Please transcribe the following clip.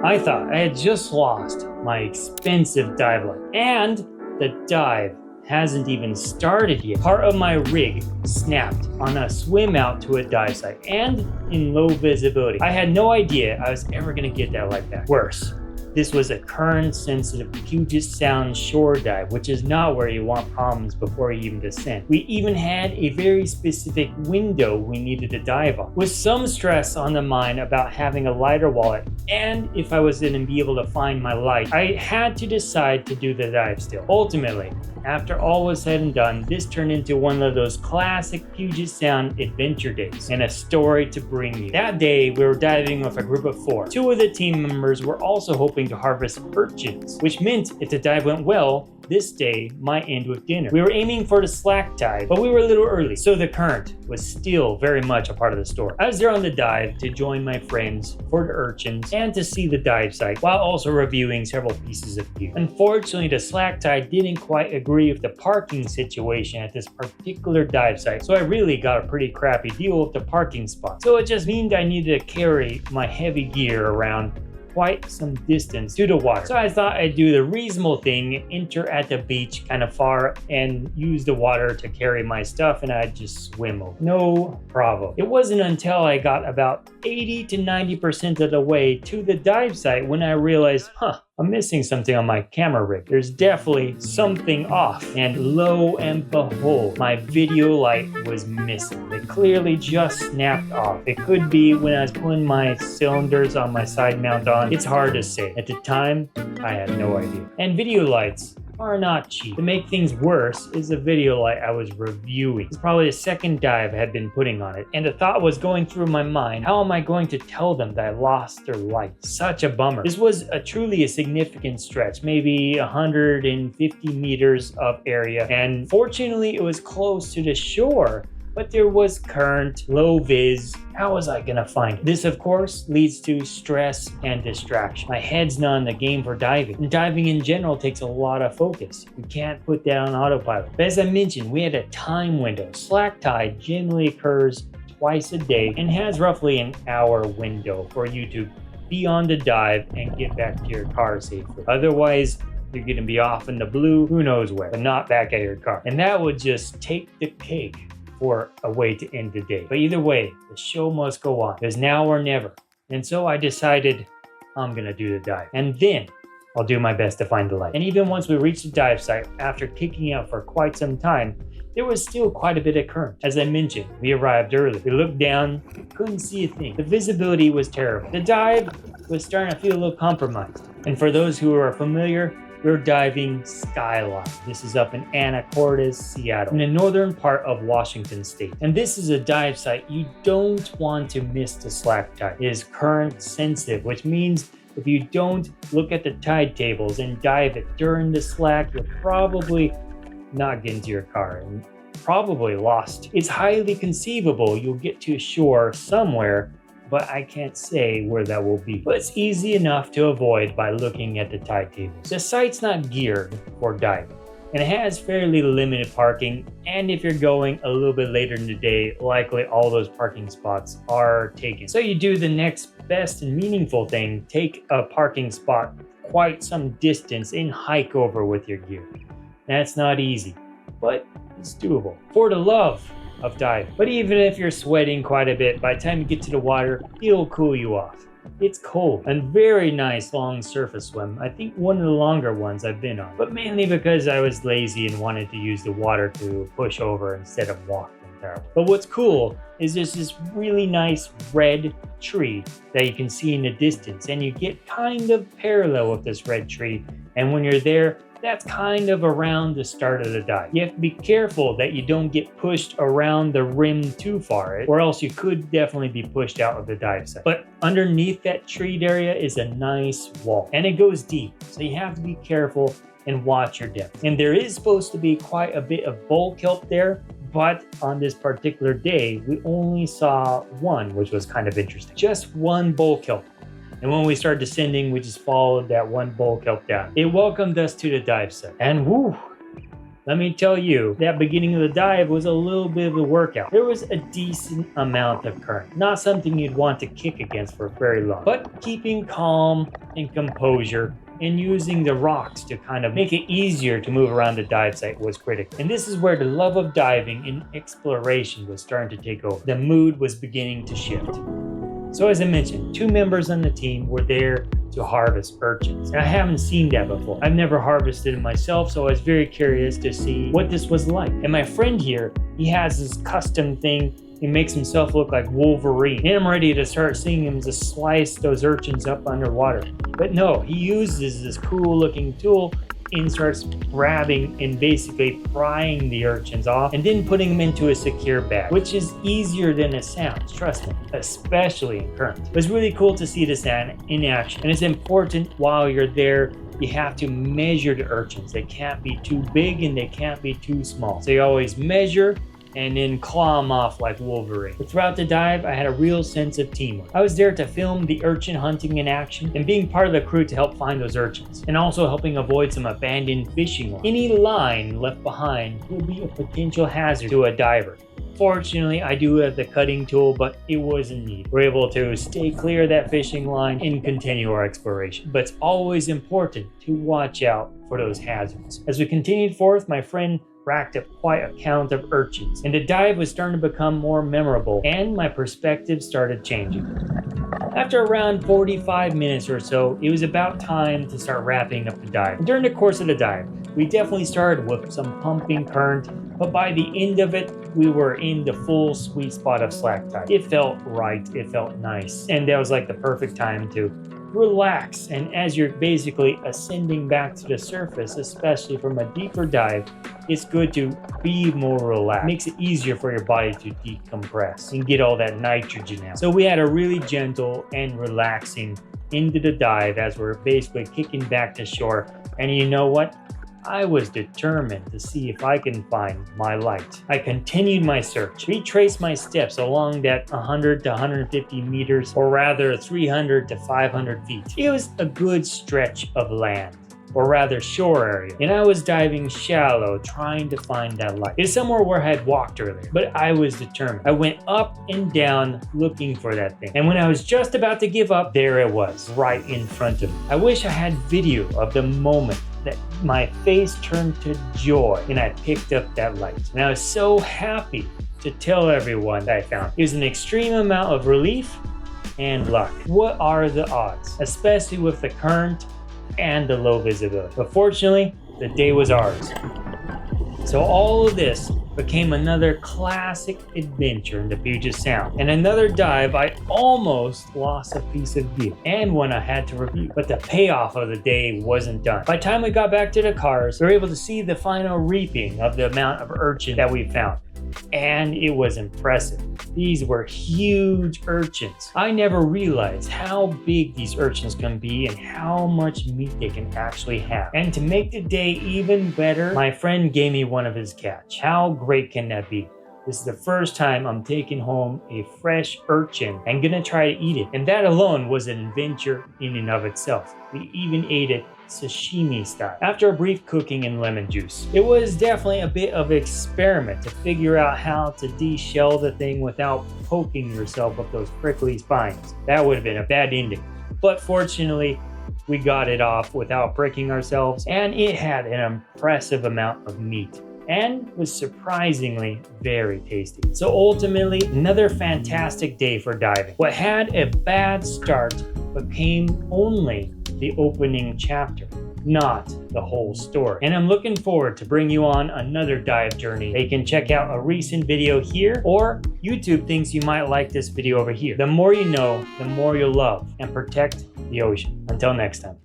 I thought I had just lost my expensive dive light, and the dive hasn't even started yet. Part of my rig snapped on a swim out to a dive site and in low visibility. I had no idea I was ever gonna get that like that. Worse, this was a current sensitive Puget Sound shore dive, which is not where you want problems before you even descend. We even had a very specific window we needed to dive on, with some stress on the mind about having a lighter wallet, and if I was gonna be able to find my light, I had to decide to do the dive still. Ultimately, after all was said and done, this turned into one of those classic Puget Sound adventure days and a story to bring you. That day, we were diving with a group of 4. 2 of the team members were also hoping to harvest urchins, which meant if the dive went well, this day might end with dinner. We were aiming for the slack tide, but we were a little early, so the current was still very much a part of the story. I was there on the dive to join my friends for the urchins and to see the dive site, while also reviewing several pieces of gear. Unfortunately, the slack tide didn't quite agree with the parking situation at this particular dive site, so I really got a pretty crappy deal with the parking spot. So it just meant I needed to carry my heavy gear around quite some distance to the water. So I thought I'd do the reasonable thing, enter at the beach kind of far and use the water to carry my stuff, and I'd just swim over. No problem. It wasn't until I got about 80 to 90% of the way to the dive site when I realized, I'm missing something on my camera rig. There's definitely something off. And lo and behold, my video light was missing. It clearly just snapped off. It could be when I was putting my cylinders on my side mount on. It's hard to say. At the time, I had no idea. And video lights are not cheap. To make things worse is the video light I was reviewing. It's probably the second dive I had been putting on it, and the thought was going through my mind, how am I going to tell them that I lost their light? Such a bummer. This was truly a significant stretch, maybe 150 meters of area, and fortunately it was close to the shore, but there was current, low vis. How was I gonna find it? This, of course, leads to stress and distraction. My head's not in the game for diving, and diving in general takes a lot of focus. You can't put that on autopilot. But as I mentioned, we had a time window. Slack tide generally occurs twice a day and has roughly an hour window for you to be on the dive and get back to your car safely. Otherwise, you're gonna be off in the blue, who knows where, but not back at your car. And that would just take the cake for a way to end the day. But either way, the show must go on. There's now or never. And so I decided I'm gonna do the dive. And then I'll do my best to find the light. And even once we reached the dive site, after kicking out for quite some time, there was still quite a bit of current. As I mentioned, we arrived early. We looked down, couldn't see a thing. The visibility was terrible. The dive was starting to feel a little compromised. And for those who are familiar, we're diving Skyline. This is up in Anacortes, Seattle, in the northern part of Washington state. And this is a dive site you don't want to miss the slack tide. It is current sensitive, which means if you don't look at the tide tables and dive it during the slack, you'll probably not get into your car and probably lost. It's highly conceivable you'll get to shore somewhere, but I can't say where that will be. But it's easy enough to avoid by looking at the tide tables. The site's not geared for diving, and it has fairly limited parking, and if you're going a little bit later in the day, likely all those parking spots are taken. So you do the next best and meaningful thing, take a parking spot quite some distance and hike over with your gear. That's not easy, but it's doable. For the love of diving. But even if you're sweating quite a bit, by the time you get to the water, it'll cool you off. It's cold and very nice long surface swim. I think one of the longer ones I've been on, but mainly because I was lazy and wanted to use the water to push over instead of walk entirely. But what's cool is there's this really nice red tree that you can see in the distance, and you get kind of parallel with this red tree, and when you're there, that's kind of around the start of the dive. You have to be careful that you don't get pushed around the rim too far, or else you could definitely be pushed out of the dive site. But underneath that treed area is a nice wall, and it goes deep, so you have to be careful and watch your depth. And there is supposed to be quite a bit of bull kelp there, but on this particular day, we only saw one, which was kind of interesting. Just one bull kelp. And when we started descending, we just followed that one bull kelp down. It welcomed us to the dive site. And whoo, Let me tell you, that beginning of the dive was a little bit of a workout. There was a decent amount of current, not something you'd want to kick against for very long, but keeping calm and composure and using the rocks to kind of make it easier to move around the dive site was critical. And this is where the love of diving and exploration was starting to take over. The mood was beginning to shift. So as I mentioned, 2 members on the team were there to harvest urchins. And I haven't seen that before. I've never harvested it myself, so I was very curious to see what this was like. And my friend here, he has this custom thing. He makes himself look like Wolverine. And I'm ready to start seeing him just slice those urchins up underwater. But no, he uses this cool looking tool and starts grabbing and basically prying the urchins off and then putting them into a secure bag, which is easier than it sounds, trust me, especially in current. It was really cool to see this in action, and it's important while you're there, you have to measure the urchins. They can't be too big and they can't be too small. So you always measure and then claw them off like Wolverine. But throughout the dive, I had a real sense of teamwork. I was there to film the urchin hunting in action and being part of the crew to help find those urchins, and also helping avoid some abandoned fishing lines. Any line left behind will be a potential hazard to a diver. Fortunately, I do have the cutting tool, but it wasn't needed. We're able to stay clear of that fishing line and continue our exploration. But it's always important to watch out for those hazards. As we continued forth, my friend racked up quite a count of urchins, and the dive was starting to become more memorable, and my perspective started changing. After around 45 minutes or so, it was about time to start wrapping up the dive. During the course of the dive, we definitely started with some pumping current, but by the end of it, we were in the full sweet spot of slack tide. It felt right, it felt nice, and that was like the perfect time to relax. And as you're basically ascending back to the surface, especially from a deeper dive, it's good to be more relaxed. It makes it easier for your body to decompress and get all that nitrogen out. So we had a really gentle and relaxing into the dive as we're basically kicking back to shore. And you know what? I was determined to see if I can find my light. I continued my search, retraced my steps along that 100 to 150 meters, or rather 300 to 500 feet. It was a good stretch of land, or rather shore area, and I was diving shallow trying to find that light. It's somewhere where I had walked earlier, but I was determined. I went up and down looking for that thing, and when I was just about to give up, there it was, right in front of me. I wish I had video of the moment that my face turned to joy and I picked up that light. And I was so happy to tell everyone that I found it. It was an extreme amount of relief and luck. What are the odds? Especially with the current and the low visibility. But fortunately, the day was ours. So all of this became another classic adventure in the Puget Sound. And another dive I almost lost a piece of gear and one I had to review. But the payoff of the day wasn't done. By the time we got back to the cars, we were able to see the final reaping of the amount of urchin that we found. And it was impressive. These were huge urchins. I never realized how big these urchins can be and how much meat they can actually have. And to make the day even better, my friend gave me one of his catch. How great can that be? This is the first time I'm taking home a fresh urchin and gonna try to eat it. And that alone was an adventure in and of itself. We even ate it sashimi style after a brief cooking in lemon juice. It was definitely a bit of an experiment to figure out how to de-shell the thing without poking yourself with those prickly spines. That would have been a bad ending. But fortunately, we got it off without breaking ourselves, and it had an impressive amount of meat and was surprisingly very tasty. So ultimately, another fantastic day for diving. What had a bad start became only the opening chapter, not the whole story. And I'm looking forward to bring you on another dive journey. You can check out a recent video here, or YouTube thinks you might like this video over here. The more you know, the more you'll love and protect the ocean. Until next time.